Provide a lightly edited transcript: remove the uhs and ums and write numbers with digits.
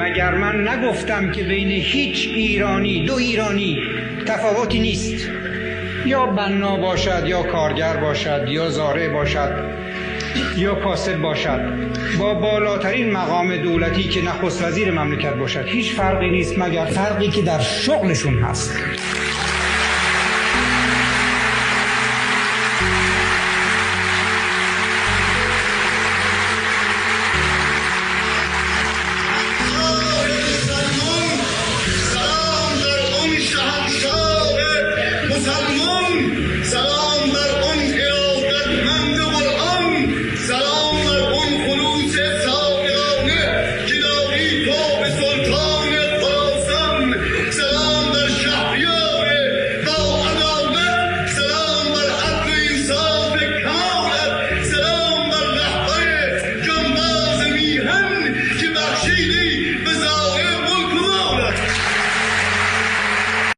مگر من نگفتم که بین هیچ ایرانی دو ایرانی تفاوتی نیست، یا بنا باشد یا کارگر باشد یا زارع باشد یا کاسب باشد، با بالاترین مقام دولتی که نخست وزیر مملکت باشد، هیچ فرقی نیست مگر فرقی که در شغلشون هست. بزار